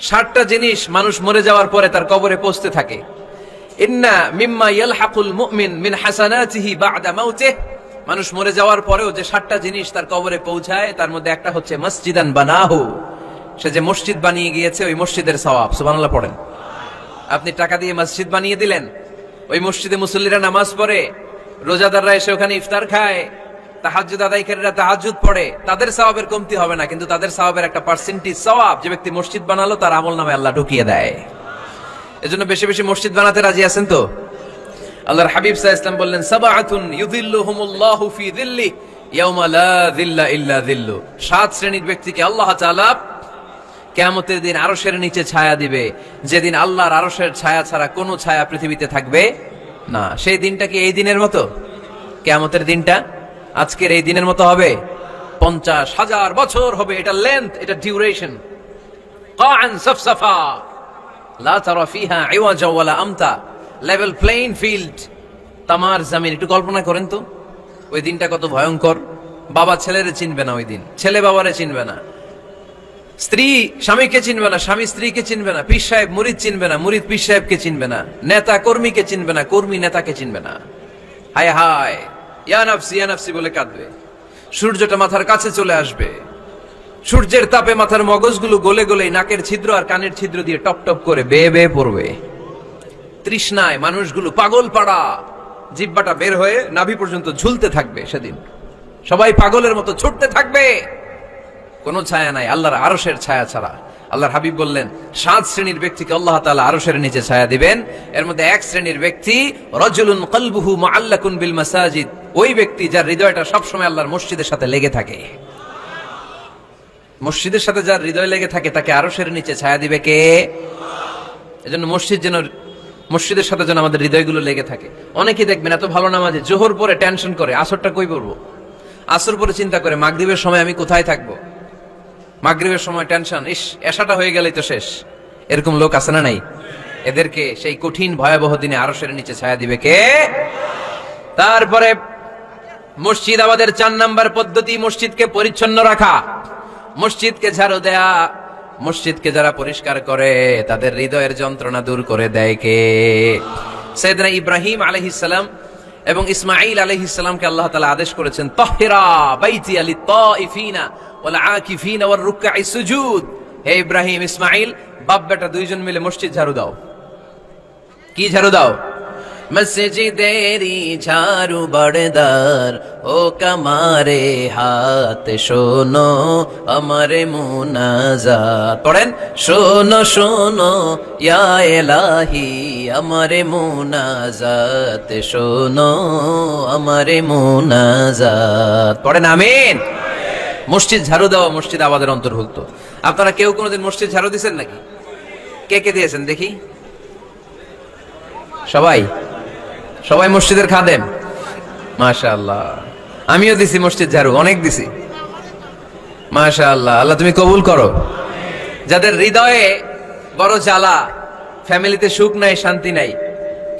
60টা জিনিস মানুষ মরে যাওয়ার পরে তার কবরে পৌঁছতে থাকে। ইন্না মিম্মা ইয়ালহাকুল মুমিন মিন হাসানাতিহি বা'দা মাউতিহি, মানুষ মরে যাওয়ার পরেও যে 60টা জিনিস তার কবরে পৌঁছায় তার মধ্যে একটা হচ্ছে মসজিদান বানাহু, সে যে মসজিদ বানিয়ে গিয়েছে ওই মসজিদের সওয়াব। সুবহানাল্লাহ পড়েন। আপনি টাকা দিয়ে মসজিদ বানিয়ে দিলেন, ওই মসজিদে মুসল্লিরা নামাজ পড়ে, রোজাদাররা এসে ওখানে ইফতার খায়, তাহাজ্জুদ আদায়কারীরা তাহাজ্জুদ পড়ে, তাদের সওয়াবের কমতি হবে না, কিন্তু তাদের সওয়াবের একটা পার্সেন্টেজ সওয়াব যে ব্যক্তি মসজিদ বানালো তার আমলনামায় আল্লাহ ঢুকিয়ে দেয়। এজন্য বেশি বেশি মসজিদ বানাতে রাজি আছেন তো? আল্লাহর হাবিব সাল্লাল্লাহু আলাইহি ওয়াসাল্লাম বললেন, সাবআতুন ইউযিল্লুহুমুল্লাহু ফি যিল্লি ইয়াওমা লা যিল্লা ইল্লা যিল্লু, 7 শ্রেণীর ব্যক্তিকে আল্লাহ তাআলা কিয়ামতের দিন আরশের নিচে ছায়া দিবে, যেদিন আল্লাহর আরশের ছায়া ছাড়া কোনো ছায়া পৃথিবীতে থাকবে না। সেই দিনটা কি এই দিনের মতো? কিয়ামতের দিনটা আজকের এই দিনের মতো হবে? 50,000 বছর হবে। এটা লেন্থ, এটা ডিউরেশন। কাআন সাফসাফা লা তারা ফিহা ইওয়াজা ওয়ালা আমতা, লেভেল প্লেইং ফিল্ড, তামার জমিন। একটু কল্পনা করেন তো ওই দিনটা কত ভয়ঙ্কর। বাবা ছেলেরে চিনবে না ওই দিন, ছেলে বাবারে চিনবে না, স্ত্রী স্বামীকে চিনবে না, স্বামী স্ত্রীকে চিনবে না, পীর সাহেব মুরিদ চিনবে না, মুরিদ পীর সাহেবকে চিনবে না, নেতা কর্মীকে চিনবে না, কর্মী নেতাকে চিনবে না। হায় হায়, ইয়া নাফসি বলে কাঁদবে। সূর্যটা মাথার কাছে চলে আসবে, সূর্যের তাপে মাথার মগজগুলো গলে গলে নাকের ছিদ্র আর কানের ছিদ্র দিয়ে টপ টপ করে বেয়ে বেয়ে পড়বে। তৃষ্ণায় মানুষগুলো পাগল পাড়া, জিহ্বাটা বের হয়ে নাভি পর্যন্ত ঝুলতে থাকবে। সেদিন সবাই পাগলের মতো ছুটতে থাকবে, কোনো ছায়া নাই আল্লাহর আরশের ছায়া ছাড়া। আল্লাহর হাবিব বললেন 7 শ্রেণীর ব্যক্তিকে আল্লাহ তাআলা আরশের নিচে ছায়া দিবেন। এর মধ্যে 1 শ্রেণীর ব্যক্তি রাজুলুন কলবুহু মুআল্লাকুন বিল মাসাজিদ, ওই ব্যক্তি যার হৃদয়টা সবসময় আল্লাহর মসজিদের সাথে লেগে থাকে। মসজিদের সাথে যার হৃদয় লেগে থাকে তাকে আরশের নিচে ছায়া দিবে কে? এজন্য মসজিদের সাথে যেন আমাদের হৃদয়গুলো লেগে থাকে। অনেকেই দেখবেন এত ভালো নামাজে, জোহর পরে টেনশন করে আসরটা কই পড়বো, আসর পরে চিন্তা করে মাগরিবের সময় আমি কোথায় থাকবো, মাগরিবের সময় টেনশন, ইস এশাটা হয়ে গেলেই তো শেষ। এরকম লোক আছে না নাই? এদেরকে সেই কঠিন ভয়াবহ দিনে আরশের নিচে ছায়া দিবে কে? তারপরে মসজিদ আমাদের 4 নাম্বার পদ্ধতি, মসজিদকে পরিচ্ছন্ন রাখা, মসজিদকে ঝাড়ু দেয়া। মসজিদকে যারা পরিষ্কার করে তাদের হৃদয়ের যন্ত্রণা দূর করে দেয় কে? সাইয়েদনা ইব্রাহিম আলাইহিস সালাম এবং ইসমাঈল আলাইহিস সালামকে আল্লাহ তাআলা আদেশ করেছেন, তাহহিরা বাইতিয়া লিত-তাইফিনা ওয়াল আকিফিনা ওয়ার রুকআইস সুজুদ। হে ইব্রাহিম, ইসমাঈল, বাপ বেটা দুইজন মিলে মসজিদ ঝাড়ু দাও। কি ঝাড়ু দাও? মসজিদেরি ঝাড়ু বড়দার ও কামারে হাত, শোনো আমারে মুনাজাত। পড়েন, শোনো শোনো ইয়া ইলাহি আমারে মুনাজাত, শোনো আমারে মুনাজাত। পড়েন আমিন। মসজিদ ঝাড়ু দেওয়া মসজিদ আবাদের অন্তর্ভুক্ত। আপনারা কেউ কোনোদিন মসজিদ ঝাড়ু দিয়েছেন নাকি? কে কে দিয়েছেন দেখি? সবাই মসজিদের খাদেম, মাশাআল্লাহ। আমিও দিছি মসজিদ ঝাড়ু, অনেক দিছি, মাশাআল্লাহ। আল্লাহ তুমি কবুল করো। যাদের হৃদয়ে বড় জ্বালা, ফ্যামিলিতে সুখ নাই, শান্তি নাই,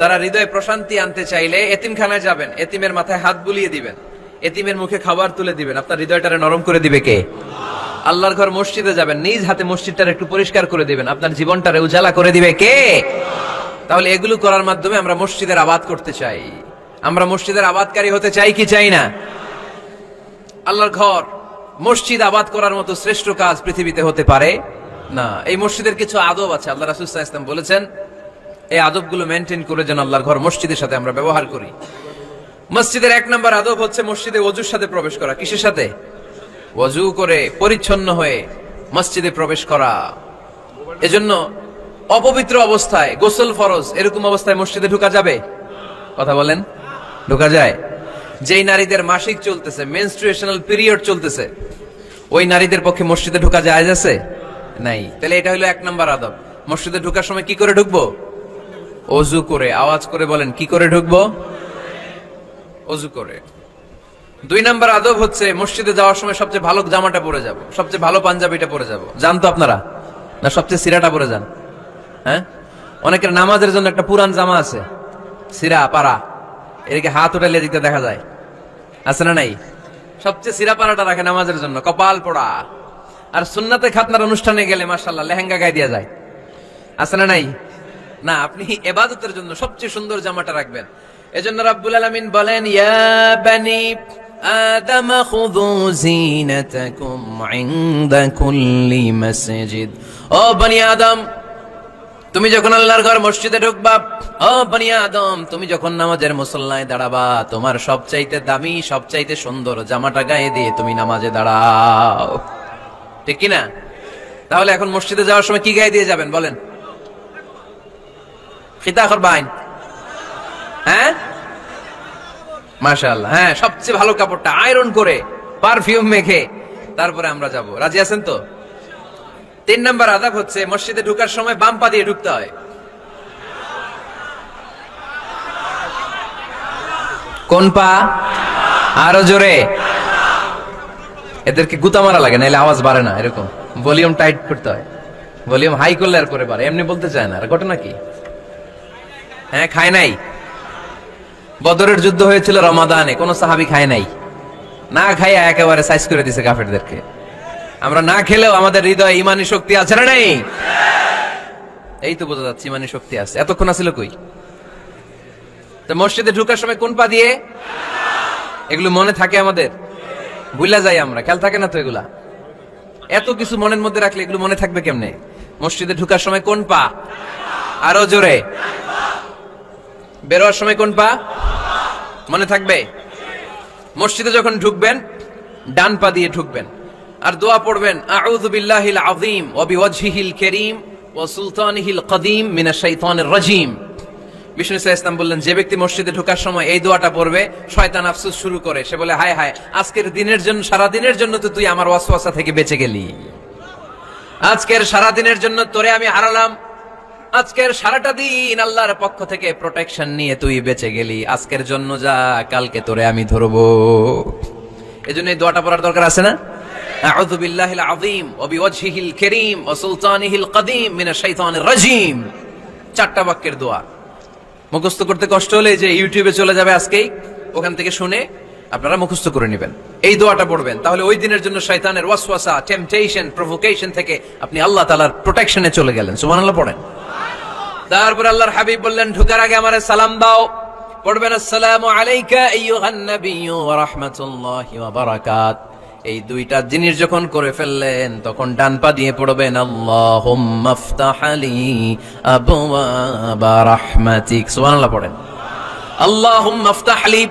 তারা হৃদয়ে প্রশান্তি আনতে চাইলে এতিমখানায় যাবেন, এতিমের মাথায় হাত বুলিয়ে দিবেন, এতিমের মুখে খাবার তুলে দিবেন, আপনার হৃদয়টারে নরম করে দিবে কে? আল্লাহর ঘর মসজিদে যাবেন, নিজ হাতে মসজিদটারে একটু পরিষ্কার করে দিবেন, আপনার জীবনটারে উজালা করে দিবে কে? তাহলে এগুলো করার মাধ্যমে আমরা মসজিদের আবাদ করতে চাই। আমরা মসজিদের আবাদকারী হতে চাই কি চাই না? আল্লাহর ঘর মসজিদ আবাদ করার মতো শ্রেষ্ঠ কাজ পৃথিবীতে হতে পারে না। এই মসজিদের কিছু আদব আছে, আল্লাহ রাসূল সাল্লাল্লাহু আলাইহি ওয়াসাল্লাম বলেছেন এই আদবগুলো মেনটেন করে যেন আল্লাহর ঘর মসজিদের সাথে আমরা ব্যবহার করি। মসজিদের 1 নম্বর আদব হচ্ছে মসজিদে ওযুর সাথে প্রবেশ করা। কিসের সাথে? ওযু করে পরিচ্ছন্ন হয়ে মসজিদে প্রবেশ করা। এজন্য অপবিত্র অবস্থায় গোসল ফরজ, এরকম অবস্থায় মসজিদে ঢোকা যাবে? কথা বলেন, ঢোকা যায়? যেই নারীদের মাসিক চলতেছে, মেনস্ট্রুয়েশনাল পিরিয়ড চলতেছে, ওই নারীদের পক্ষে মসজিদে ঢোকা জায়েজ আছে? নাই। তাহলে এটা হলো 1 নম্বর আদব। মসজিদে ঢোকার সময় কি করে ঢুকবো? ওযু করে। আওয়াজ করে বলেন, কি করে ঢুকবো? ওযু করে। 2 নম্বর আদব হচ্ছে মসজিদে যাওয়ার সময় সবচেয়ে ভালো জামাটা পরে যাব, সবচেয়ে ভালো পাঞ্জাবিটা পরে যাব। জান তো আপনারা? না সবচেয়ে সিরাটা পরে যান? হ্যাঁ, অনেকের নামাজের জন্য একটা পুরান জামা আছে, সিরা পাড়া, এদিকে হাত উঠালে দিতে দেখা যায়, আছে না নাই? সবচেয়ে সিরা পাড়াটা রাখে নামাজের জন্য, কপাল পোড়া। আর সুন্নাতে খাতনার অনুষ্ঠানে গেলে মাশাআল্লাহ লেহেঙ্গা গায়ে দেয়া যায়, আছে না নাই? না, আপনি ইবাদতের জন্য সবচেয়ে সুন্দর জামাটা রাখবেন। এজন্য রাব্বুল আলামিন বলেন, ইয়া বানি আদম খুযু জিনাতাকুম ইনদা কুল্লি মাসজিদ। ও বনি আদম, তুমি যখন আল্লাহর ঘর মসজিদে ঢুকবা, ও বনি আদম, তুমি যখন নামাজের মুসল্লায় দাঁড়াবা, তোমার সবচাইতে দামি, সবচাইতে সুন্দর জামাটা গায়ে দিয়ে তুমি নামাজে দাঁড়াও, ঠিক কি না? তাহলে এখন মসজিদে যাওয়ার সময় কি গায়ে দিয়ে যাবেন বলেন? খিতা করবাইন, হ্যাঁ মাশাআল্লাহ, হ্যাঁ সবচেয়ে ভালো কাপড়টা আয়রন করে পারফিউম মেখে তারপরে আমরা যাব। রাজি আছেন তো? 3 নাম্বার আদাব হচ্ছে মসজিদে ঢোকার সময় বাম পা দিয়ে ঢুকতে হয়। কোন পা? আরো জোরে। এদেরকে গুতা মারা লাগে, নাহলে আওয়াজ বাড়ে না, এরকম ভলিউম টাইট করতে হয়। ভলিউম হাই করলে আর করে বাড়ে, এমনি বলতে চায় না। আর ঘটনা কি? হ্যাঁ, খায় নাই। বদরের যুদ্ধ হয়েছিল রমাদানে, কোন সাহাবী খায় নাই, না খাইয়া একেবারে সাইজ করে দিছে কাফেরদেরকে। আমরা না খেলেও আমাদের হৃদয়ে ইমানি শক্তি আছে না নাই? এই তো বোঝা যাচ্ছে ইমানি শক্তি আছে। এতক্ষণ আছিল কই? তো মসজিদে ঢোকার সময় কোন পা দিয়ে? এগুলো মনে থাকে আমাদের? ভুলা যাই আমরা, খেয়াল থাকে না তো এগুলা। এত কিছু মনের মধ্যে রাখলে এগুলো মনে থাকবে কেমনে? মসজিদে ঢোকার সময় কোন পা? আরো জোরে। বেরোয়ার সময় কোন পা? মনে থাকবে? মসজিদে যখন ঢুকবেন ডান পা দিয়ে ঢুকবেন, আর দোয়া পড়বেন, আউযু বিল্লাহিল আযীম ওয়া বিওয়াজহিল কারীম ওয়া সুলতানিহিল কদীম মিনাশ শাইতানির রাজীম। বিষ্ণু সাল্লাল্লাহু আলাইহি ওয়াসাল্লাম বললেন, যে ব্যক্তি মসজিদে ঢোকার সময় এই দোয়াটা পড়বে, শয়তান আফসোস শুরু করে, সে বলে, হায় হায়, আজকের দিনের জন্য, সারা দিনের জন্য তো তুই আমার ওয়াসওয়াসা থেকে বেঁচে গেলি, আজকের সারা দিনের জন্য তোরে আমি হারালাম, আজকের সারাটা দিন আল্লাহর পক্ষ থেকে প্রোটেকশন নিয়ে তুই বেঁচে গেলি, আজকের জন্য যা, কালকে তোরে আমি ধরবো। এজন্য এই দোয়াটা পড়ার দরকার আছে না? আউযু বিল্লাহিল আযীম ওয়া বিওয়াজহিল কারীম ওয়া সুলতানিহিল কদীম মিনাশ শাইতানির রাজীম। 4টা বাক্যের দোয়া। মুখস্থ করতে কষ্ট হলে যে ইউটিউবে চলে যাবে আজকেই, ওখান থেকে শুনে আপনারা মুখস্থ করে নেবেন, এই দোয়াটা পড়বেন, তাহলে ওই দিনের জন্য শয়তানের ওয়াসওয়াসা, টেম্পটেশন, প্রভোকেশন থেকে আপনি আল্লাহ তাআলার প্রোটেকশনে চলে গেলেন। সুবহানাল্লাহ পড়েন। তারপর আল্লাহর হাবিব বললেন, ঢোকার আগে আমারে সালাম দাও। পড়বেন, আসসালামু আলাইকা আইয়ুহান নাবিয়্যু ওয়া রাহমাতুল্লাহি ওয়া বারাকাত। এই 2টা জিনিস যখন করে ফেললেন, তখন ডান পা দিয়ে পড়বেন, আল্লাহুম্মা আফতাহ লি আবওয়াবা রাহমাতিক। সুবহানাল্লাহ পড়েন। আল্লাহুম্মা আফতাহ লি,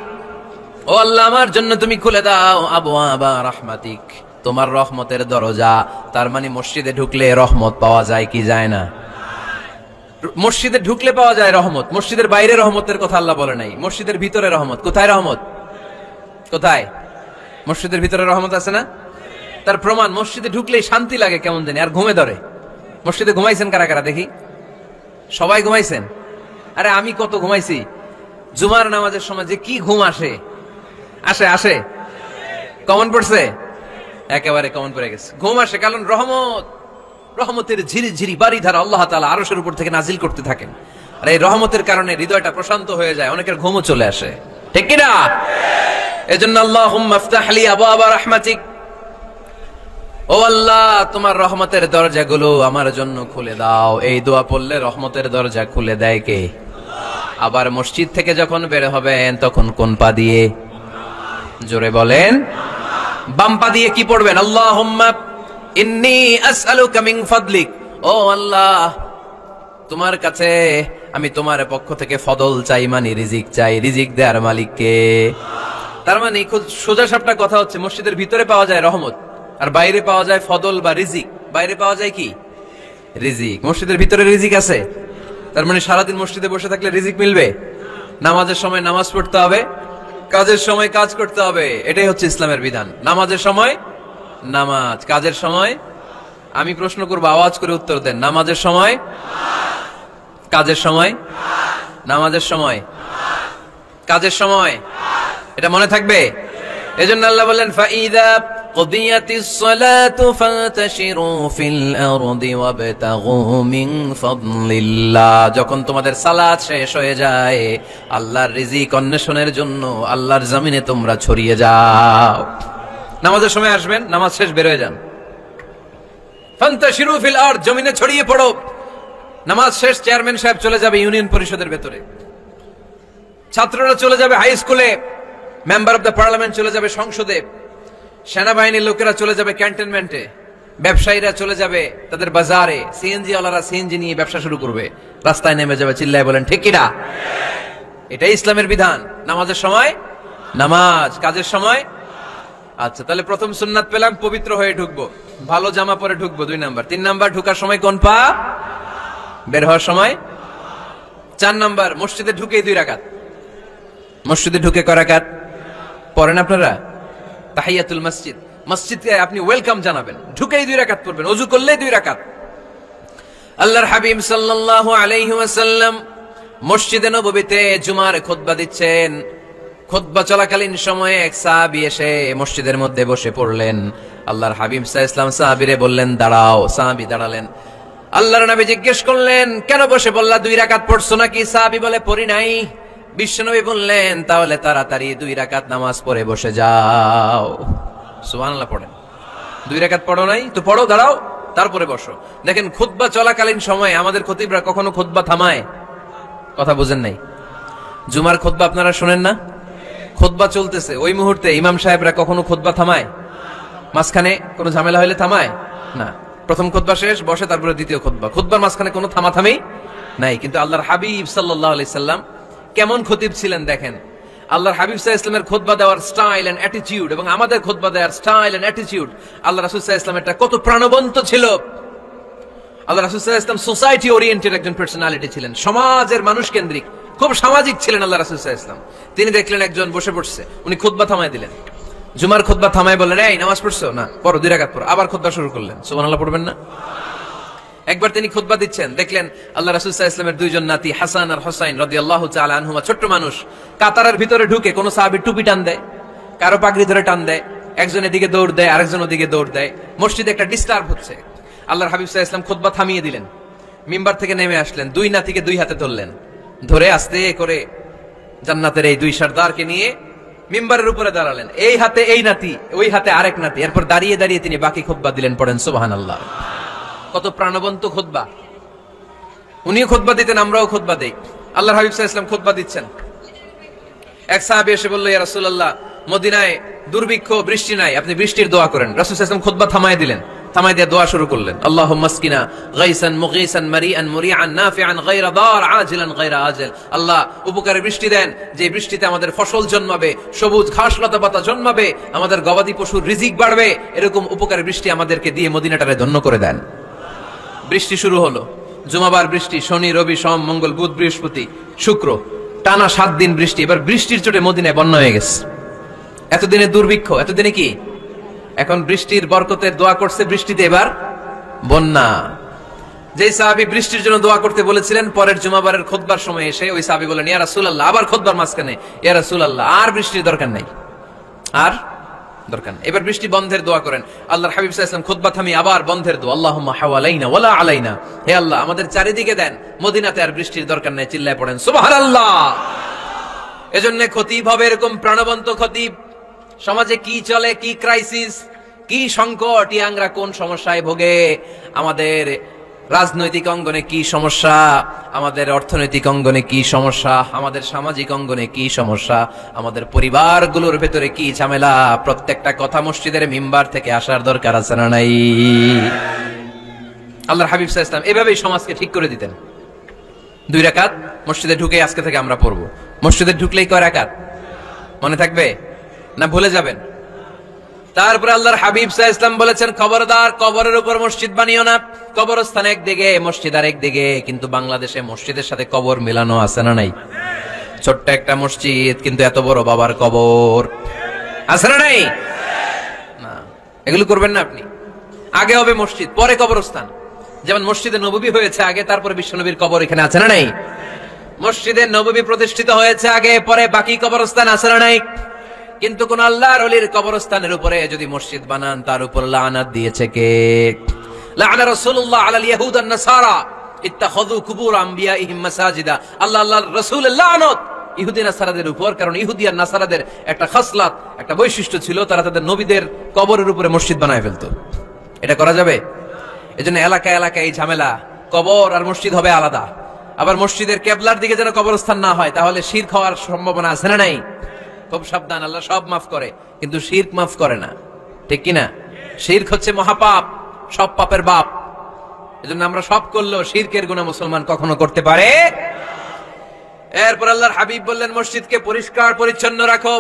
ও আল্লাহ আমার জন্য তুমি খুলে দাও আবওয়াবা রাহমাতিক, তোমার রহমতের দরজা। তার মানে মসজিদে ঢুকলে রহমত পাওয়া যায় কি যায় না? মসজিদে ঢুকলে পাওয়া যায় রহমত, মসজিদের বাইরে রহমতের কথা আল্লাহ বলে নাই। মসজিদের ভিতরে রহমত। কোথায় রহমত? কোথায়? মসজিদের ভিতরে রহমত আছে না? তার প্রমাণ, মসজিদে ঢুকলেই শান্তি লাগে কেমন জানি, আর ঘুমে ধরে। মসজিদে ঘুমাইছেন কারা কারা দেখি? সবাই ঘুমাইছেন? আরে আমি কত ঘুমাইছি। জুমার নামাজের সময় যে কি ঘুম আসে, আসে আসে, কমন পড়ছে, একেবারে কমন পড়ে গেছে। ঘুম আসে কারণ রহমত, রহমতের ঝিরি ঝিরি বাড়ি ধারা আল্লাহ তাআলা আরশের উপর থেকে নাজিল করতে থাকেন, আর এই রহমতের কারণে হৃদয়টা প্রশান্ত হয়ে যায়, অনেকের ঘুমও চলে আসে, ঠিক কি না? এজন্য আল্লাহুম্মা আফতাহ লি আবওয়াবা রাহমাতিক, ও আল্লাহ তোমার রহমতের দরজাগুলো আমার জন্য খুলে দাও। এই দোয়া পড়লে রহমতের দরজা খুলে দেয় কে? আবার মসজিদ থেকে যখন বের হবেন তখন কোন পা দিয়ে? জোরে বলেন। বাম পা দিয়ে কি পড়বেন? আল্লাহুম্মা ইন্নী আসআলুকা মিন ফাদলিক, ও আল্লাহ তোমার কাছে আমি তোমার পক্ষ থেকে ফদল চাই, মানে রিজিক চাই, রিজিক দেওয়ার মালিক কে? তার মানে সোজা সাপটা কথা হচ্ছে, মসজিদের ভিতরে পাওয়া যায় রহমত, আর বাইরে পাওয়া যায় ফদল বা রিজিক। বাইরে পাওয়া যায় কি? রিজিক। মসজিদের ভিতরে রিজিক আছে, তার মানে সারাদিন মসজিদে বসে থাকলে রিজিক মিলবে? নামাজের সময় নামাজ পড়তে হবে, কাজের সময় কাজ করতে হবে, এটাই হচ্ছে ইসলামের বিধান। নামাজের সময় নামাজ, কাজের সময়, আমি প্রশ্ন করবো আওয়াজ করে উত্তর দেন, নামাজের সময়, কাজের সময়, নামাজের সময়, কাজের সময়, এটা মনে থাকবে। এজন্য আল্লাহ বললেন, ফাইদা কুদিয়াতিস সালাতু ফান্তাশিরু ফিল আরদি ওয়াবতাগু মিন ফাদলিল্লাহ, যখন তোমাদের সালাত শেষ হয়ে যায় আল্লাহর রিজিক অন্বেষণের জন্য আল্লাহর জমিনে তোমরা ছড়িয়ে যাও। নামাজের সময় আসবেন, নামাজ শেষ বের হয়ে যান, ফান্তাশিরু ফিল আরদ, জমিনে ছড়িয়ে পড়ো। নামাজ শেষ, চেয়ারম্যান সাহেব চলে যাবে ইউনিয়ন পরিষদের ভেতরে, ছাত্ররা চলে যাবে হাই স্কুলে, মেম্বার অফ দ্য পার্লামেন্ট চলে যাবে সংসদে, সেনাবাহিনীর লোকেরা চলে যাবে ক্যান্টনমেন্টে, ব্যবসায়ীরা চলে যাবে তাদের বাজারে, সিএনজি ওয়ালারা সিএনজি নিয়ে ব্যবসা শুরু করবে, রাস্তায় নেমে যাবে, চিল্লায় বলেন ঠিক কিনা? এটাই ইসলামের বিধান। নামাজের সময় নামাজ, কাজের সময়। আচ্ছা, তাহলে প্রথম সুন্নাত পেলাম, পবিত্র হয়ে ঢুকবো, ভালো জামা পরে ঢুকবো 2 নাম্বার। 3 নাম্বার, ঢুকার সময় কোন পা, বের হওয়ার সময়। 4 নাম্বার, মসজিদে ঢুকে 2 রাকাত। মসজিদে ঢুকে কয় রাকাত পড়েন আপনারা? তাহিয়াতুল মসজিদ, মসজিদকে আপনি ওয়েলকাম জানাবেন, ঢুকেই 2 রাকাত পড়বেন, ওযু করলেই 2 রাকাত। আল্লাহর হাবিব সাল্লাল্লাহু আলাইহি ওয়াসাল্লাম মসজিদে নববীতে জুমার খুতবা দিচ্ছেন। খুতবা চলাকালীন সময়ে এক সাহাবী এসে মসজিদের মধ্যে বসে পড়লেন। আল্লাহর হাবিব সাল্লাল্লাহু আলাইহি ওয়াসাল্লাম সাহাবীরে বললেন দাঁড়াও। সাহাবী দাঁড়ালেন। আল্লাহর নবী জিজ্ঞেস করলেন কেন বসে বললা, 2 রাকাত পড়ছো নাকি? সাহাবী বলে পড়ি নাই। বিশ্বনবী বললেন তাহলে তাড়াতাড়ি 2 রাকাত নামাজ পড়ে বসে যাও। সুবহানাল্লাহ পড়েন। 2 রাকাত পড়ো নাই তো পড়ো, দাঁড়াও, তারপরে বসো। দেখেন খুতবা চলাকালীন সময় আমাদের খতিবরা কখনো খুতবা থামায়? কথা বুঝেন নাই? জুমার খুতবা আপনারা শুনেন না? খুতবা চলতেছে, ওই মুহূর্তে ইমাম সাহেবরা কখনো খুতবা থামায়? মাঝখানে কোনো ঝামেলা হইলে থামায় না। প্রথম খুতবা শেষ, বসে, তারপরে দ্বিতীয় খুতবা। খুতবার মাঝখানে কোনো থামাথামি নাই। কিন্তু আল্লাহর হাবিব সাল্লাল্লাহু আলাইহি সাল্লাম কেমন খতিব ছিলেন দেখেন। আল্লাহর হাবিব সাল্লাল্লাহু আলাইহি ওয়াসাল্লামের খুতবা দেওয়ার স্টাইল এন্ড অ্যাটিটিউড এবং আমাদের খুতবা দেওয়ার স্টাইল এন্ড অ্যাটিটিউড, আল্লাহ রাসূল সাল্লাল্লাহু আলাইহি ওয়াসাল্লামেরটা কত প্রাণবন্ত ছিল। আল্লাহ রাসূল সাল্লাল্লাহু আলাইহি ওয়াসাল্লাম সোসাইটি ওরিয়েন্টেড একজন পার্সোনালিটি ছিলেন, সমাজের মানুষ কেন্দ্রিক, খুব সামাজিক ছিলেন আল্লাহ রাসূল সাল্লাল্লাহু আলাইহি ওয়াসাল্লাম। তিনি দেখলেন একজন বসে পড়ছে, উনি খুতবা থামায় দিলেন। জুমার খুতবা থামায় বললেন এই নামাজ পড়ছো না, পড়ো 2 রাকাত পড়ো। আবার খুতবা শুরু করলেন। সুবহানাল্লাহ পড়বেন না? একবার তিনি খুতবা দিচ্ছেন, দেখলেন আল্লাহ রাসূল সাল্লাল্লাহু আলাইহি ওয়াসাল্লামের 2 জন নাতি হাসান আর হুসাইন রাদিয়াল্লাহু তাআলা আনহুমা, ছোট্ট মানুষ, কাতারের ভিতরে ঢুকে কোন সাহাবী টুপি টান দেয়, কারো পাগড়ি ধরে টান দেয়, একজন এদিকে দৌড় দেয়, আরেকজন ওদিকে দৌড় দেয়। মসজিদে একটা ডিস্টার্ব হচ্ছে। আল্লাহর হাবিব সাল্লাল্লাহু আলাইহি ওয়াসাল্লাম খুতবা থামিয়ে দিলেন, মিম্বার থেকে নেমে আসলেন, 2 নাতিকে 2 হাতে ধরলেন, ধরে আস্তে করে জান্নাতের এই 2 সর্দারকে নিয়ে মিম্বারের উপরে দাঁড়ালেন। এই হাতে এই নাতি, ওই হাতে আরেক নাতি। এরপর দাঁড়িয়ে দাঁড়িয়ে তিনি বাকি খুতবা দিলেন। পড়েন সুবহানাল্লাহ। কত প্রাণবন্ত খুতবা। উনিও খুতবা দিতেন, আমরাও খুতবা দেই। আল্লাহর হাবিব সাল্লাল্লাহু আলাইহি ওয়াসাল্লাম খুতবা দিচ্ছেন, এক সাহাবী এসে বলল ইয়া রাসূলুল্লাহ, মদিনায় দুর্ভিক্ষ, বৃষ্টি নাই, আপনি বৃষ্টির দোয়া করেন। রাসূল সাল্লাল্লাহু আলাইহি ওয়াসাল্লাম খুতবা থামায় দিলেন, থামায় দিয়ে দোয়া শুরু করলেন। আল্লাহুম্মা আসকিনা গায়সান মুগীসান মারিআন মুরিআন নাফিআন গায়রা দার আজিলান গায়রা আজল। আল্লাহ উপকারে বৃষ্টি দেন, যে বৃষ্টিতে আমাদের ফসল জন্মাবে, সবুজ ঘাস লতা পাতা জন্মাবে, আমাদের গবাদি পশুর রিজিক বাড়বে, এরকম উপকারে বৃষ্টি আমাদেরকে দিয়ে মদিনাটারে ধন্য করে দেন। বৃষ্টি শুরু হলো, জুমাবার বৃষ্টি, শনি রবি সোম মঙ্গল বুধ বৃহস্পতি শুক্র, টানা 7 দিন বৃষ্টি। এবার বৃষ্টির চোটে মদিনায় বন্যা হয়ে গেছে। এতদিনে দুর্ভিক্ষ, এতদিনে কি? এখন বৃষ্টির বরকতের দোয়া করছে, বৃষ্টিতে এবার বন্যা। যে সাহাবী বৃষ্টির জন্য দোয়া করতে বলেছিলেন, পরের জুমাবারের খুতবার সময় এসে ওই সাহাবী বলেন ইয়া রাসূলুল্লাহ, আবার খুতবার মাঝখানে ইয়া রাসূলুল্লাহ, আর বৃষ্টির দরকার নাই, আর দরকার নাই, এবার বৃষ্টি বন্ধের দোয়া করেন। আল্লাহর হাবিব সাল্লাল্লাহু আলাইহি ওয়াসাল্লাম খুতবা থামিয়ে আবার বন্ধের দোয়া, আল্লাহুম্মা হাওয়ালাইনা ওয়ালা আলাইনা, হে আল্লাহ আমাদের চারিদিকে দেন, মদিনাতে আর বৃষ্টির দরকার নাই। চিল্লায় পড়েন সুবহানাল্লাহ। এজন্য খতিব হবে এরকম প্রাণবন্ত খতিব। সমাজে কি চলে, কি ক্রাইসিস, কি সংকট, ইয়াংরা কোন সমস্যায় ভোগে, আমাদের রাজনৈতিক অঙ্গনে কি সমস্যা, আমাদের অর্থনৈতিক অঙ্গনে কি সমস্যা, আমাদের সামাজিক অঙ্গনে কি সমস্যা, আমাদের পরিবারগুলোর ভেতরে কি ঝামেলা, প্রত্যেকটা কথা মসজিদের মিম্বার থেকে আসার দরকার আছে না নাই? আল্লাহর হাবিব সাল্লাল্লাহু আলাইহি ওয়াসাল্লাম এভাবেই সমাজকে ঠিক করে দিতেন। 2 রাকাত মসজিদে ঢুকে আজকে থেকে আমরা পড়বো। মসজিদে ঢুকলেই কয় রাকাত মনে থাকবে না ভুলে যাবেন? তারপরে আল্লাহর হাবিব সাল্লাল্লাহু আলাইহি ওয়াসাল্লাম বলেছেন খবরদার কবরের উপর মসজিদ বানিও না। কবরস্থান একদিকে, মসজিদ আর একদিকে। কিন্তু বাংলাদেশে মসজিদের সাথে কবর মিলানো আছে না নাই? ছোট্ট একটা মসজিদ কিন্তু এত বড় বাবার কবর আছে না নাই? না, এগুলো করবেন না আপনি। আগে হবে মসজিদ, পরে কবরস্থান। যেমন মসজিদে নববী হয়েছে আগে, তারপরে বিশ্বনবীর কবর এখানে আছে না নাই? মসজিদে নববী প্রতিষ্ঠিত হয়েছে আগে, পরে বাকি কবরস্থান আছে না নাই? কিন্তু কোন আল্লাহর ওলির কবরস্থানের উপরে যদি মসজিদ বানান, তার উপর লানাত দিয়েছে কে? লাআনা রাসূলুল্লাহ আলাল ইয়াহুদ ওয়ান নাসারা ইত্তাখাযু কুবুর আমবিয়াইহিম মাসাজিদা। আল্লাহর রাসূলের লানত ইহুদি নাসারাদের উপর, কারণ ইহুদি আর নাসারাদের একটা খাসলাত, একটা বৈশিষ্ট্য ছিল, তারা তাদের নবীদের কবরের উপরে মসজিদ বানায় ফেলতো। এটা করা যাবে? এজন্য এলাকায় এলাকায় এই ঝামেলা, কবর আর মসজিদ হবে আলাদা। আবার মসজিদের কেবলার দিকে যেন কবরস্থান না হয়, তাহলে শিরক হওয়ার সম্ভাবনা আছে না নাই? খুব সাবধান, আল্লাহ সব মাফ করে কিন্তু শিরক মাফ করে না, ঠিক কিনা? শিরক হচ্ছে মহাপাপ, সব পাপের বাপ। এজন্য আমরা সব করলেও শিরকের গুনাহ মুসলমান কখনো করতে পারে। এরপর আল্লাহর হাবিব বললেন, মসজিদকে পরিষ্কার পরিচ্ছন্ন রাখো,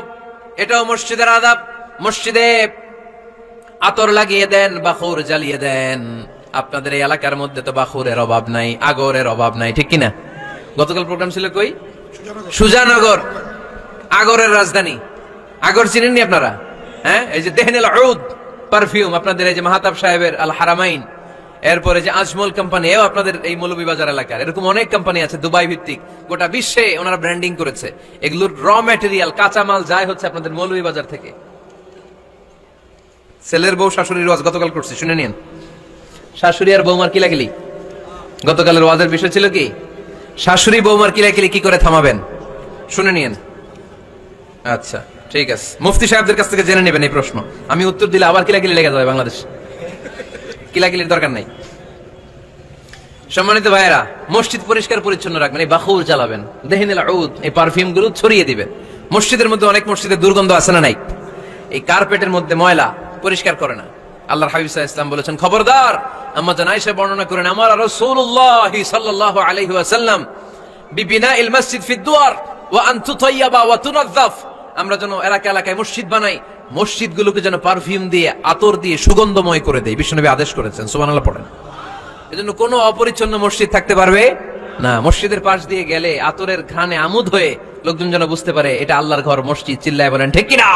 এটাও মসজিদের আদাব। মসজিদে আতর লাগিয়ে দেন, বাখুর জ্বালিয়ে দেন। আপনাদের এই এলাকার মধ্যে তো বাখুরের অভাব নাই, আগরের অভাব নাই, ঠিক কিনা? গতকাল প্রোগ্রাম ছিল কই? সুজানগর, আগরের রাজধানী। আগর চিনেননি আপনারা? হ্যাঁ, এই যে দেহনেল উদ পারফিউম, আপনাদের এই যে মাহতাব সাহেবের আল হারামাইন, এরপরে যে আজমল কোম্পানি, এও আপনাদের এই মৌলভীবাজার এলাকার। এরকম অনেক কোম্পানি আছে দুবাই ভিত্তিক, গোটা বিশ্বে ওনারা ব্র্যান্ডিং করেছে। এগুলোর র ম্যাটেরিয়াল, কাঁচামাল যায় হচ্ছে আপনাদের মৌলভীবাজার থেকে। ছেলের বউ শাশুড়ির ওয়াজ গতকাল করছি, শুনে নিন। শাশুড়ি আর বৌমার কিলাকিলি, গতকালের ওয়াজের বিষয় ছিল কি? শাশুড়ি বৌমার কিলাকিলি কি করে থামাবেন, শুনে নিন। আচ্ছা ঠিক আছে, মুফতি সাহেবদের কাছ থেকে জেনে নেবেন এই প্রশ্ন। আমি উত্তর দিলে আবার কিলাকিলি লেগে যাবে বাংলাদেশ, কিলাকিলির দরকার নাই। সম্মানিত ভাইয়েরা, মসজিদ পরিষ্কার পরিচ্ছন্ন রাখবেন, এই বাখুর জ্বালাবেন, দেহনেল উদ, এই পারফিউম গুলো ছড়িয়ে দিবেন। মসজিদের মধ্যে অনেক মসজিদে দুর্গন্ধ আছে না নাই? এই কার্পেটের মধ্যে ময়লা, পরিষ্কার করে না। আল্লাহর হাবিব সাল্লাল্লাহু আলাইহি ওয়াসাল্লাম বলেছেন, খবরদার। আম্মা জান আয়েশা বর্ণনা করেন, আমার রাসূলুল্লাহ সাল্লাল্লাহু আলাইহি ওয়াসাল্লাম বিবিনাইল মসজিদ ফি দুয়ার ওয়া আন তুতায়্যাবা ওয়া তুনাযযাফ, আমরা যেন এলাকা এলাকায় মসজিদ বানাই, মসজিদগুলোকে যেন পারফিউম দিয়ে, আতর দিয়ে সুগন্ধময় করে দেই। বিশ্বনবী আদেশ করেছেন, সুবহানাল্লাহ পড়েন। এজন্য কোনো অপরিচ্ছন্ন মসজিদ থাকতে পারবে না। মসজিদের পাশ দিয়ে গেলে আতরের ঘ্রাণে আমোদ হয়ে লোকজন যেন বুঝতে পারে এটা আল্লাহর ঘর, মসজিদ। চিল্লায় বলেন ঠিক কিনা?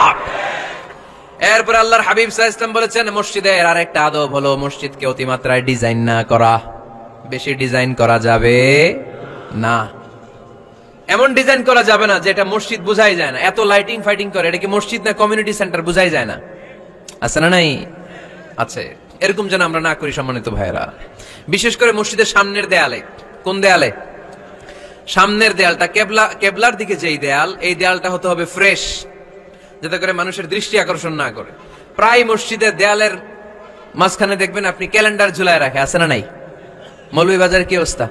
এরপর আল্লাহর হাবিব সাল্লাল্লাহু আলাইহি ওয়াসাল্লাম বলেছেন, মসজিদের আরেকটা আদব হলো মসজিদকে অতিমাত্রায় ডিজাইন না করা। বেশি ডিজাইন করা যাবে না। এমন ডিজাইন করা যাবে না যেটা মসজিদ বোঝাই যায় না। এত লাইটিং ফাইটিং করে, এটা কি মসজিদ না কমিউনিটি সেন্টার বোঝাই যায় না? আছে না নাই? আছে। এরকম যেন আমরা না করি সম্মানিত ভাইয়েরা। বিশেষ করে মসজিদের সামনের দেয়ালে। কোন দেয়ালে? সামনের দেয়ালটা, কেবলার দিকে যেই দেয়াল, এই দেয়ালটা হতে হবে ফ্রেশ, যাতে করে মানুষের দৃষ্টি আকর্ষণ না করে। প্রায় মসজিদের দেয়ালের মাঝখানে দেখবেন আপনি ক্যালেন্ডার ঝুলায় রাখে, আছে না নাই? মৌলভীবাজারের কি অবস্থা?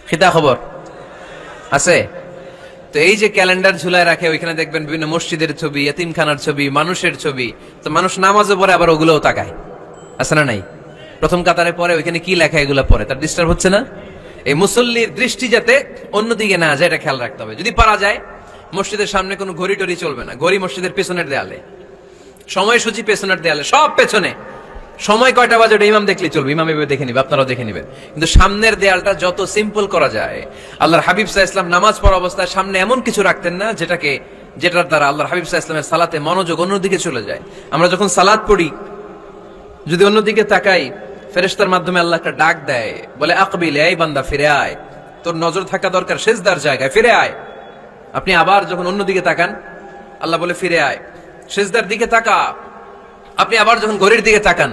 খিতা খবর আছে তো? এই যে ক্যালেন্ডার ঝুলায় রাখে, ওইখানে দেখবেন বিভিন্ন মসজিদের ছবি, এতিমখানার ছবি, মানুষের ছবি। তো মানুষ নামাজও পড়ে, আবার ওগুলোও তাকায়, আছে না নাই? প্রথম কাতারে পরে ওইখানে কি লেখা, এগুলো পরে, তার ডিস্টার্ব হচ্ছে না? এই মুসল্লির দৃষ্টি যাতে অন্যদিকে না যায়, এটা খেয়াল রাখতে হবে। যদি পারা যায়, মসজিদের সামনে কোনো ঘড়ি টড়ি চলবে না। ঘড়ি মসজিদের পেছনের দেয়ালে, সময়সূচি পেছনের দেয়ালে, সব পেছনে। সময় কয়টা বাজে ওটা ইমাম দেখলে চলবে, ইমাম এভাবে দেখে নিবে, আপনারাও দেখে নিবেন। কিন্তু সামনের দেয়ালটা যত সিম্পল করা যায়। আল্লাহর হাবিব সাল্লাল্লাহু আলাইহি ওয়াসাল্লাম নামাজ পড়া অবস্থায় সামনে এমন কিছু রাখতেন না যেটার দ্বারা আল্লাহর হাবিব সাল্লাল্লাহু আলাইহি ওয়াসাল্লামের সালাতে মনোযোগ অন্যদিকে চলে যায়। আমরা যখন সালাত পড়ি, যদি অন্যদিকে তাকাই, ফেরেশতার মাধ্যমে আল্লাহ একটা ডাক দেয়, বলে আকবিল, এই বান্দা ফিরে আয়, তোর নজর থাকা দরকার সিজদার জায়গায়, ফিরে আয়। আপনি আবার যখন অন্যদিকে তাকান, আল্লাহ বলে ফিরে আয়, সিজদার দিকে তাকা। আপনি আবার যখন ঘড়ির দিকে তাকান,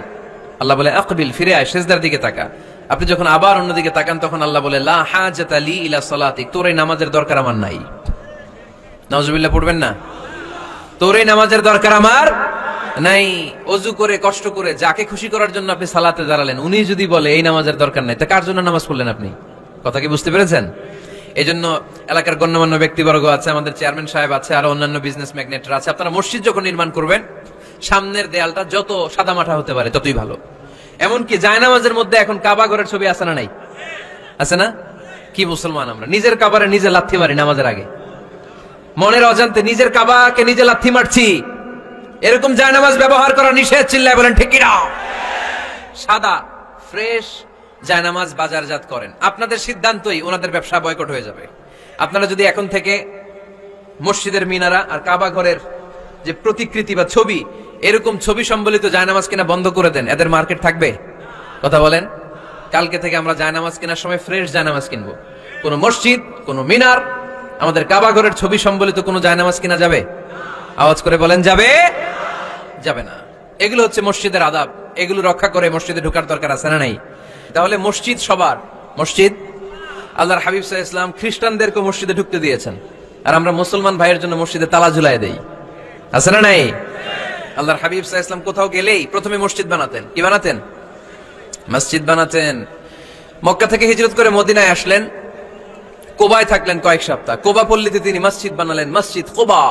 আল্লাহ বলে আকবিল, ফিরে আয়, সিজদার দিকে তাকা। আপনি যখন আবার অন্যদিকে তাকান, তখন আল্লাহ বলে লা হাজাতা লি ইলা সালাতিক, তোর এই নামাজের দরকার আমার নাই। নাউজুবিল্লাহ পড়বেন না? তোর এই নামাজের দরকার আমার নাই। ওযু করে কষ্ট করে যাকে খুশি করার জন্য আপনি সালাতে দাঁড়ালেন, উনি যদি বলে এই নামাজের দরকার নাই, তা কার জন্য নামাজ পড়লেন আপনি? কথা কি বুঝতে পেরেছেন? এই জন্য এলাকার গণ্যমান্য ব্যক্তিবর্গ আছে, আমাদের চেয়ারম্যান সাহেব আছে, আরো অন্যান্য বিজনেস ম্যাগনেটরা আছে, আপনারা মসজিদ যখন নির্মাণ করবেন, সামনের দেয়ালটা যত সাদামাটা হতে পারে ততই ভালো। এমনকি জায়নামাজের মধ্যে এখন কাবা ঘরের ছবি আছে না নাই? আছে না? কি মুসলমান আমরা, নিজের কাবারে নিজে লাথি মারি নামাজের আগে, মনের অজান্তে নিজের কাবাকে নিজে লাথি মারছি। এরকম জায়নামাজ ব্যবহার করা নিষেধ। চিল্লায় বলেন ঠিক কিনা? সাদা ফ্রেশ জায়নামাজ বাজারজাত করেন, আপনাদের সিদ্ধান্তই ওনাদের ব্যবসা বয়কট হয়ে যাবে। আপনারা যদি এখন থেকে মসজিদের মিনারা আর কাবা ঘরের যে প্রতিকৃতি বা ছবি, এরকম ছবি সম্বলিত জায়নামাজ কিনা বন্ধ করে দেন, এদের মার্কেট থাকবে? কথা বলেন। কালকে থেকে আমরা জায়নামাজ কেনার সময় ফ্রেশ জায়নামাজ কিনবো। কোন মসজিদ, কোন মিনার, আমাদের কাবা ঘরের ছবি সম্বলিত কোন জায়নামাজ কিনা যাবে? আওয়াজ করে বলেন, যাবে? যাবে না। এগুলো হচ্ছে মসজিদের আদাব, এগুলো রক্ষা করে মসজিদে ঢোকার দরকার আছে না নাই? তাহলে মসজিদ সবার, মসজিদ আল্লাহর হাবিব সাল্লাল্লাহু আলাইহি ওয়াসাল্লাম খ্রিস্টানদেরকে মসজিদে ঢুকতে দিয়েছেন, আর আমরা মুসলমান ভাইয়ের জন্য মসজিদে তালা ঝুলাই দেই, আছে না নাই? আল্লাহর হাবিব সাল্লাল্লাহু আলাইহি ওয়াসাল্লাম কোথাও গেলেই প্রথমে মসজিদ বানাতেন। কি বানাতেন? মসজিদ বানাতেন। মক্কা থেকে হিজরত করে মদিনায় আসলেন, কুবায় থাকলেন কয়েক সপ্তাহ। কুবা পল্লীতে তিনি মসজিদ বানালেন, মসজিদ কুবা।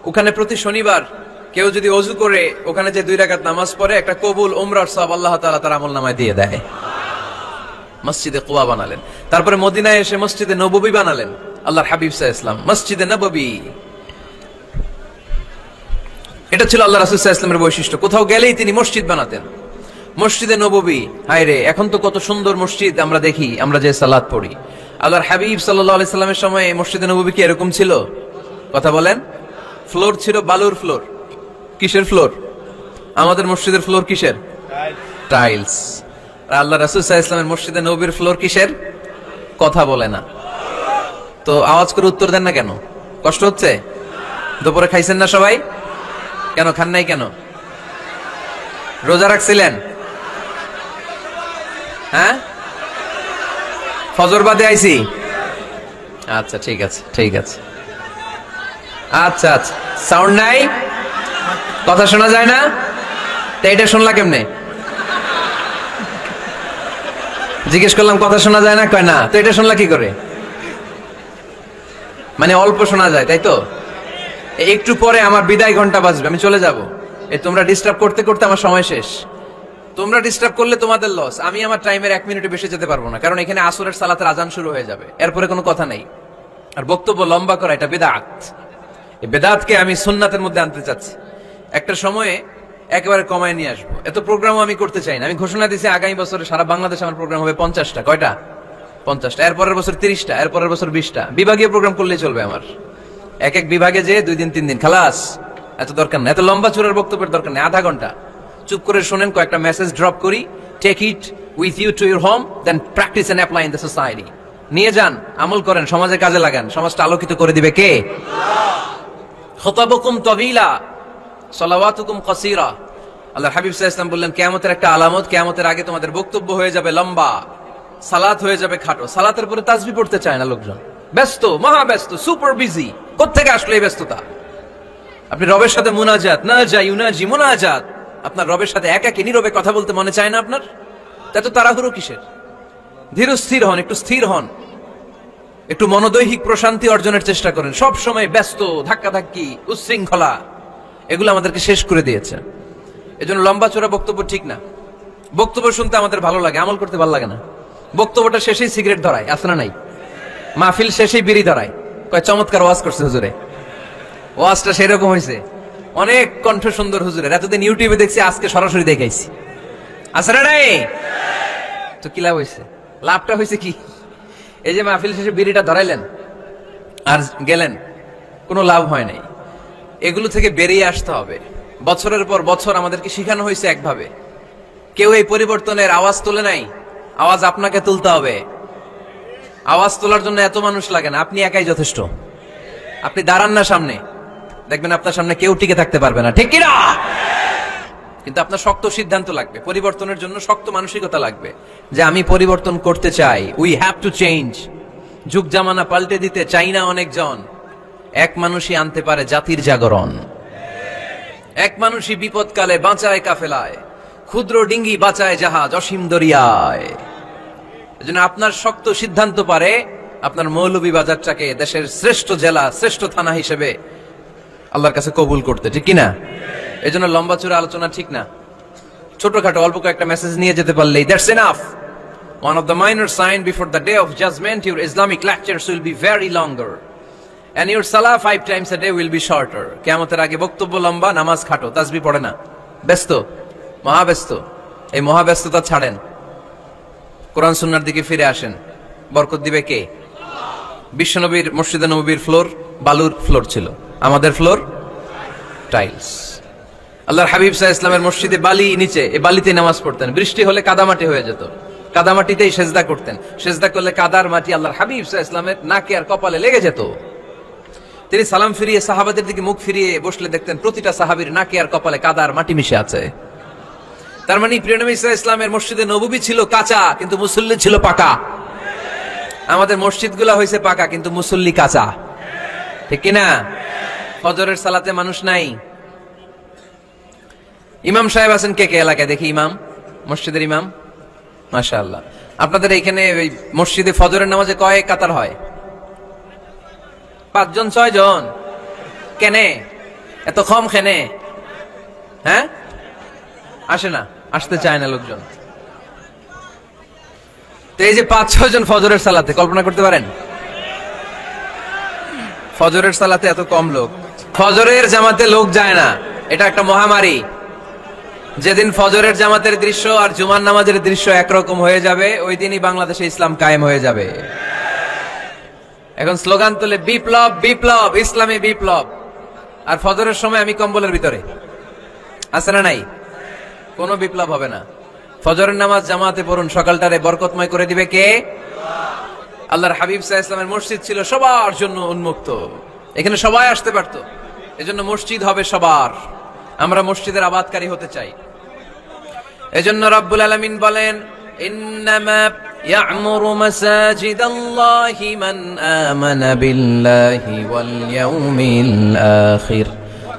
ওখানে প্রতি শনিবার কেউ যদি ওযু করে ওখানে যে 2 রাকাত নামাজ পড়ে, একটা কবুল উমরার সওয়াব আল্লাহ তাআলা তার আমলনামায় দিয়ে দেয়। মসজিদে কুবা বানালেন। তারপরে মদিনায় এসে মসজিদে নববী বানালেন, আল্লাহর হাবিব সাল্লাল্লাহু আলাইহি ওয়াসাল্লাম, মসজিদে নববী। এটা ছিল আল্লাহ রাসূল সাল্লাল্লাহু আলাইহি ওয়াসাল্লামের বৈশিষ্ট্য। কোথাও গেলেই তিনি মসজিদ বানাতেন। মসজিদে নববী, হায় রে, এখন তো কত সুন্দর মসজিদ আমরা দেখি, আমরা যে সালাত পড়ি। আল্লাহর হাবিব সাল্লাল্লাহু আলাইহি সাল্লামের সময় মসজিদে নববী কি এরকম ছিল? কথা বলেন। ফ্লোর ছিল বালুর ফ্লোর। কিসের ফ্লোর? আমাদের মসজিদের ফ্লোর কিসের? টাইলস। আর আল্লাহ রাসূল সাল্লাল্লাহু আলাইহি ওয়াসাল্লামের মসজিদে নববীর ফ্লোর কিসের? কথা বলে না। তো আওয়াজ করে উত্তর দেন না কেন? কষ্ট হচ্ছে? দুপুরে খাইছেন না সবাই? কেন খান নাই কেন? রোজা রাখছিলেন? হ্যাঁ, ফজর বাদে আইছি। আচ্ছা ঠিক আছে, ঠিক আছে। আচ্ছা আচ্ছা, সাউন্ড নাই, কথা শোনা যায় না? তো এটা শুনলা কেমনে? জিজ্ঞেস করলাম কথা শোনা যায় না, কয় না। তো এটা শুনলা কি করে? মানে অল্প শোনা যায়, তাই তো? একটু পরে আমার বিদায় ঘন্টা বাজবে, আমি চলে যাব। এই তোমরা ডিস্টার্ব করতে করতে আমার সময় শেষ। তোমরা ডিস্টার্ব করলে তোমাদের লস। আমি আমার টাইমের 1 মিনিটে বেশি যেতে পারবো না, কারণ এখানে আসরের সালাতের আজান শুরু হয়ে যাবে, এরপরে কোনো কথা নেই। আর বক্তব্য লম্বা করা এটা বিদআত। এই বিদআতকে আমি সুন্নাতের মধ্যে আনতে চাচ্ছি। একটা সময়ে একেবারে কমায় নিয়ে আসবো। এত প্রোগ্রামও আমি করতে চাই না। আমি ঘোষণা দিয়েছি আগামী বছরে সারা বাংলাদেশে আমার প্রোগ্রাম হবে 50টা। কয়টা? 50টা। এরপরের বছর 30টা, এরপরের বছর 20টা। বিভাগীয় প্রোগ্রাম করলেই চলবে আমার। এক এক বিভাগে যে 2 দিন 3 দিন খালাস। এত দরকার না, এত লম্বা চূড়ার বক্তব্যের দরকার নেই। আধা ঘন্টা চুপ করে শোনেন, কয়েকটা মেসেজ ড্রপ করি, take it with you to your home, then practice and apply in the society. নিয়ে যান, আমল করেন, সমাজের কাজে লাগান। সমাজটা আলোকিত করে দিবে কে? খুতাবুকুম তাবিলা সালাওয়াতুকুম কাসীরা। আল্লাহর হাবিব সাল্লাল্লাহু আলাইহি ওয়াসাল্লাম বললেন, কিয়ামতের একটা আলামত, কিয়ামতের আগে তোমাদের বক্তব্য হয়ে যাবে লম্বা, সালাত হয়ে যাবে খাটো। সালাতের পরে তাসবিহ পড়তে চায় না লোকজন, ব্যস্ত, মহা ব্যস্ত, সুপার বিজি। কোত্থেকে আসলে এই ব্যস্ততা? আপনি রবের সাথে মুনাজাত, না যাই ইউনাজি মুনাজাত, আপনার রবের সাথে একাকী নীরবে কথা বলতে মনে চায় না আপনার? এত তাড়াহুড়ো কিসের? ধীর স্থির হন, একটু স্থির হন, একটু মনোদৈহিক প্রশান্তি অর্জনের চেষ্টা করেন। সব সময় ব্যস্ত, ধাক্কাধাক্কি, উচ্ছৃঙ্খলা, এগুলো আমাদেরকে শেষ করে দিয়েছে। এজন্য লম্বা চোরা বক্তব্য ঠিক না। বক্তব্য শুনতে আমাদের ভালো লাগে, আমল করতে ভালো লাগে না। বক্তব্যটা শেষেই সিগারেট ধরায়, আছে না নাই? মাহফিল শেষেই বিড়ি ধরায়, কয় চমৎকার ওয়াজ করছে হুজুরে। ওয়াজটা সেরকম হয়েছে, অনেক কণ্ঠ সুন্দর হুজুরের। এতদিন ইউটিউবে দেখছি, আজকে সরাসরি দেখাইছি। আছে না নাই? তো কি লাভ হয়েছে? লাভটা হয়েছে কি? এই যে মাহফিল শেষে বিড়িটা ধরাইলেন আর গেলেন, কোনো লাভ হয় নাই। এগুলো থেকে বেরিয়ে আসতে হবে। বছরের পর বছর আমাদেরকে শিখানো হয়েছে একভাবে। কেউ এই পরিবর্তনের আওয়াজ তোলে নাই। আওয়াজ আপনাকে তুলতে হবে। আওয়াজ তোলার জন্য এত মানুষ লাগে না, আপনি একাই যথেষ্ট। আপনি দাঁড়ান না সামনে, দেখবেন আপনার সামনে কেউ টিকে থাকতে পারবে না, ঠিক কিনা? কিন্তু আপনার শক্ত সিদ্ধান্ত লাগবে, পরিবর্তনের জন্য শক্ত মানসিকতা লাগবে, যে আমি পরিবর্তন করতে চাই। We have to change. যুগ জামানা পাল্টে দিতে চাই না অনেকজন। এক মানুষই আনতে পারে জাতির জাগরণ। এক মানুষই বিপদকালে বাঁচায় কাফেলায়, ক্ষুদ্র ডিঙ্গি বাঁচায় জাহাজ অসীম দরিয়ায়। এজন্য আপনার শক্ত সিদ্ধান্ত পারে আপনার মৌলভীবাজারটাকে দেশের শ্রেষ্ঠ জেলা, শ্রেষ্ঠ থানা হিসেবে আল্লাহর কাছে কবুল করতে, ঠিক কিনা? এজন্য লম্বা চূড়া আলোচনা ঠিক না। ছোটখাটো অল্প কয়েকটা মেসেজ নিয়ে যেতে পারলেই that's enough. One of the minor sign before the day of judgment, your Islamic lectures will be very longer and your salah 5 times a day will be shorter. কিয়ামতের আগে বক্তব্য লম্বা, নামাজ খাটো, তাসবিহ পড়ে না, ব্যস্ত, মহাব্যস্ত। এই মহাব্যস্ততা ছাড়েন, কোরআন সুন্নাহর দিকে ফিরে আসেন। বরকত দিবে কে? বিশ্বনবীর মসজিদে নববীর ফ্লোর বালুর ফ্লোর ছিল, আমাদের ফ্লোর টাইলস। আল্লাহর হাবিব সাল্লাল্লাহু আলাইহি ওয়াসাল্লামের মসজিদে বালি নিচে, এই বালিতে নামাজ পড়তেন। বৃষ্টি হলে কাদামাটি হয়ে যেত, কাদামাটিতেই সেজদা করতেন। সেজদা করলে কাদার মাটি আল্লাহর হাবিব সাল্লাল্লাহু আলাইহি ওয়াসাল্লামের নাকে আর কপালে লেগে যেত। তিনি সালাম ফিরিয়ে সাহাবাদের দিকে মুখ ফিরিয়ে বসলে দেখতেন প্রতিটা সাহাবীর নাকে আর কপালে কাদার মাটি মিশে আছে। তার মানে প্রিয় নবী সাল্লাল্লাহু আলাইহি ওয়াসাল্লামের মসজিদে নববী ছিল কাঁচা, কিন্তু মুসল্লি ছিল পাকা। আমাদের মসজিদগুলো হয়েছে পাকা, কিন্তু মুসল্লি কাঁচা, ঠিক কিনা? ফজরের সালাতে মানুষ নাই। ইমাম সাহেব আছেন কে কে এলাকায়? দেখি ইমাম মসজিদের ইমাম? মাশাআল্লাহ। আপনাদের এখানে ওই মসজিদে ফজরের নামাজে কয় কাতার হয়? 5 জন 6 জন? কেনে এত কম? কেনে? হ্যাঁ, আসে না, আসতে চায় না লোকজন। তো এই যে 5-6 জন ফজরের সালাতে, কল্পনা করতে পারেন ফজরের সালাতে এত কম লোক? ফজরের জামাতে লোক যায় না, এটা একটা মহামারী। যেদিন ফজরের জামাতের দৃশ্য আর জুমার নামাজের দৃশ্য একরকম হয়ে যাবে, ওই দিনই বাংলাদেশে ইসলাম কায়েম হয়ে যাবে। এখন স্লোগান তুলে বিপ্লব বিপ্লব, ইসলামী বিপ্লব। আর ফজরের সময় আমি কম্বলের ভিতরে, আছে না নাই? কোনো বিপ্লব হবে না। ফজরের নামাজ জামাতে পড়ুন, সকালটারে বরকতময় করে দিবে কে? আল্লাহর হাবিব সাল্লাল্লাহু আলাইহি ওয়াসাল্লামের মসজিদ ছিল সবার জন্য উন্মুক্ত, এখানে সবাই আসতে পারত। এজন্য মসজিদ হবে সবার। আমরা মসজিদের আবাদকারী হতে চাই। এজন্য রব্বুল আলামিন বলেন, ইন্নামা ইয়া'মুরু মাসাজিদাল্লাহি মান আমানা বিল্লাহি ওয়াল ইয়াউমিল আখির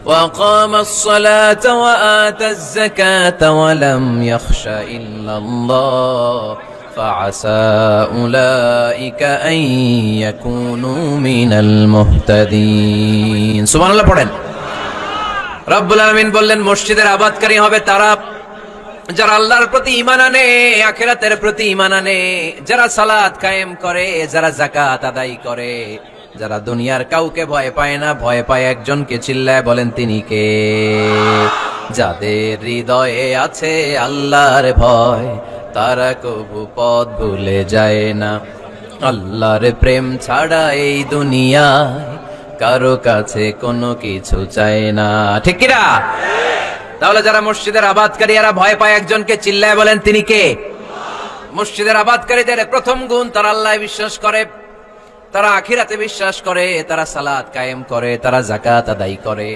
ওয়া কামাস সালাতা ওয়া আতাজ যাকাতা ওয়া লাম ইয়াখশা ইল্লাল্লাহ ফাআসা উলাইকা আন ইয়াকুনু মিনাল মুহতাদিন। সুবহানাল্লাহ পড়েন। রব্বুল আলামিন বললেন, মসজিদের আবাদকারী হবে তারা যারা আল্লাহর প্রতি ঈমান আনে, আখিরাতের প্রতি ঈমান আনে, যারা সালাত কায়েম করে, যারা যাকাত আদায় করে, যারা দুনিয়ার কাউকে ভয় পায় না, ভয় পায় একজনকে। চিল্লায় বলেন তিনি কে? যাদের হৃদয়ে আছে আল্লাহর ভয়, তারা কবু পথ ভুলে যায় না। আল্লাহর প্রেম ছাড়া এই দুনিয়ায় কারো কাছে কোনো কিছু চায় না। ঠিক কি না? তাহলে যারা মসজিদের আবাদকারী, এরা ভয় পায় একজনকে। চিল্লায় বলেন তিনি কে? মসজিদের আবাদকারীদের প্রথম গুণ, তারা আল্লাহয় বিশ্বাস করে, তারা আখিরাতে বিশ্বাস করে, তারা সালাত কায়েম করে, তারা যাকাত আদায় করে,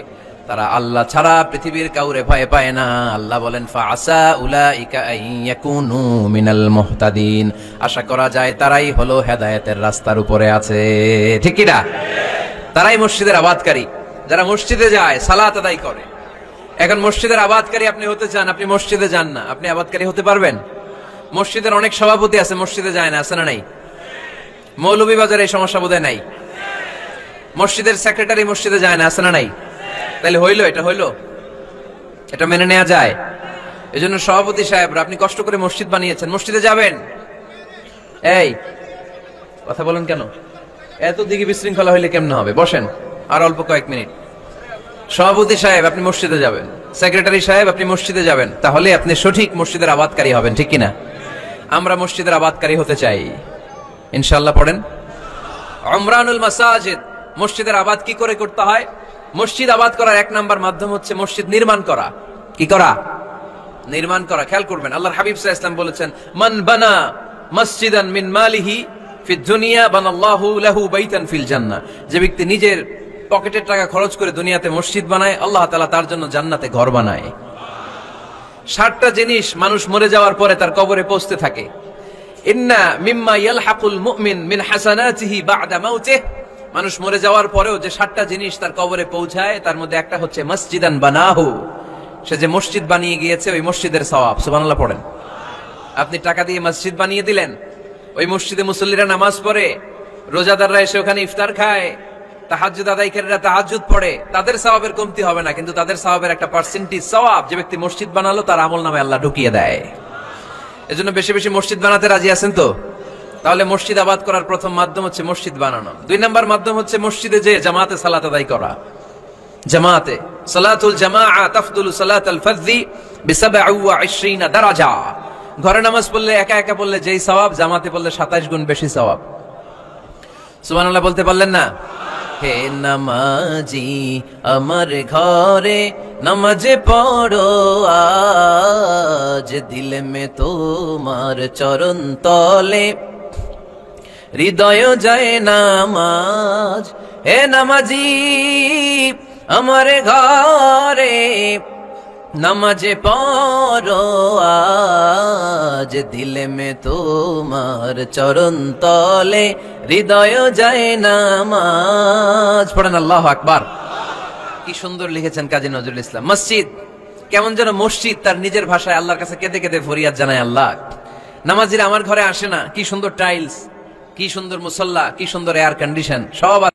তারা আল্লাহ ছাড়া পৃথিবীর কাউরে ভয় পায় না। আল্লাহ বলেন, ফাআসা উলাইকা আন ইয়াকুনু মিনাল মুহতাদিন। আশা করা যায় তারাই হলো হেদায়েতের রাস্তার উপরে আছে। ঠিক কি না? তারাই মসজিদের আবাদকারী, যারা মসজিদে যায়, সালাত আদায় করে। এখন মসজিদের আবাদকারী আপনি হতে চান, আপনি মসজিদে যান না, আপনি আবাদকারী হতে পারবেন? মসজিদের অনেক সভাপতি আছে, মসজিদে যায় না, আছে না নাই? মৌলভীবাজারে এই সমস্যা বোধহয় নাই। মসজিদের সেক্রেটারি মসজিদে যায় না, আছে না নাই? তাহলে হইলো, এটা হইলো, এটা মেনে নেওয়া যায়? এজন্য সভাপতি সাহেবরা, আপনি কষ্ট করে মসজিদ বানিয়েছেন, মসজিদে যাবেন। এই কথা বলেন কেন? এত দিকে বিশৃঙ্খলা হইলে কেমনে হবে? বসেন আর অল্প কয়েক মিনিট। সভাপতি সাহেব আপনি মসজিদে যাবেন, সেক্রেটারি সাহেব আপনি মসজিদে যাবেন, তাহলে আপনি সঠিক মসজিদের আবাদকারী হবেন। ঠিক কিনা? আমরা মসজিদের আবাদকারী হতে চাই ইনশাআল্লাহ। পড়েন উমরানুল মাসাজিদ। মসজিদের আবাদ কি করে করতে হয়? মসজিদ আবাদ করার 1 নাম্বার মাধ্যম হচ্ছে মসজিদ নির্মাণ করা। কি করা? নির্মাণ করা। খেয়াল করবেন, আল্লাহর হাবিব সাল্লাল্লাহু আলাইহি ওয়াসাল্লাম বলেছেন, মান বানা মসজিদান মিন মালিহি ফিদ দুনিয়া বানাল্লাহু লাহু বাইতান ফিল জান্নাহ। যে ব্যক্তি নিজের পকেটের টাকা খরচ করে দুনিয়াতে মসজিদ বানায়, আল্লাহ তাআলা তার জন্য জান্নাতে ঘর বানায়। 60টা জিনিস মানুষ মরে যাওয়ার পরে তার কবরে পৌঁছতে থাকে। ইন্না মিম্মা ইয়ালহাকুল মুমিন মিন হাসানাতিহি বা'দা মাউতিহি। মানুষ মরে যাওয়ার পরেও যে 60টা জিনিস তার কবরে পৌঁছায়, তার মধ্যে একটা হচ্ছে মসজিদান বানাহু। সে যে মসজিদ বানিয়ে গিয়েছে, ওই মসজিদের সওয়াব। সুবহানাল্লাহ পড়েন। আপনি টাকা দিয়ে মসজিদ বানিয়ে দিলেন, ওই মসজিদে মুসল্লিরা নামাজ পড়ে, রোজাদাররা এসে ওখানে ইফতার খায়, তাহাজ্জুদ আদায়কারীরা তাহাজ্জুদ পড়ে, তাদের সওয়াবের কমতি হবে না, কিন্তু তাদের সওয়াবের একটা পার্সেন্টেজ সওয়াব যে ব্যক্তি মসজিদ বানালো তার আমলনামায় আল্লাহ ঢুকিয়ে দেয়। এজন্য বেশি বেশি মসজিদ বানাতে রাজি আছেন তো? তাহলে মসজিদ আবাদ করার প্রথম মাধ্যম হচ্ছে মসজিদ বানানো। 2 নাম্বার মাধ্যম হচ্ছে মসজিদে যে জামাতে সালাত আদায় করা। জামাতে সালাতুল জামাআ তাফদুলু সালাতাল ফাযযি বি27 দারাজা। ঘরে নামাজ পড়লে, একা একা পড়লে যেই সওয়াব, জামাতে পড়লে 27 গুণ বেশি সওয়াব। সুবহানাল্লাহ বলতে পারলেন না? হে নামাজি আমার ঘরে নামাজে পড়ো আজ, দিলে মে তোমার চরণ তলে হৃদয় যায় নামাজ। হে নামাজি আমার ঘরে নামাজে পড়ো আজ, দিলে মে তোমার চরণ তলে হৃদয় যায় নামাজ। পড়েন আল্লাহু আকবার। কি সুন্দর লিখেছেন কাজী নজরুল ইসলাম। মসজিদ কেমন যেন মসজিদ তার নিজের ভাষায় আল্লাহর কাছে কেঁদে কেঁদে ফরিয়াদ জানায়, আল্লাহ নামাজিরা আমার ঘরে আসে না, কি সুন্দর টাইলস, কি সুন্দর মুসল্লা, কি সুন্দর এয়ার কন্ডিশন, সব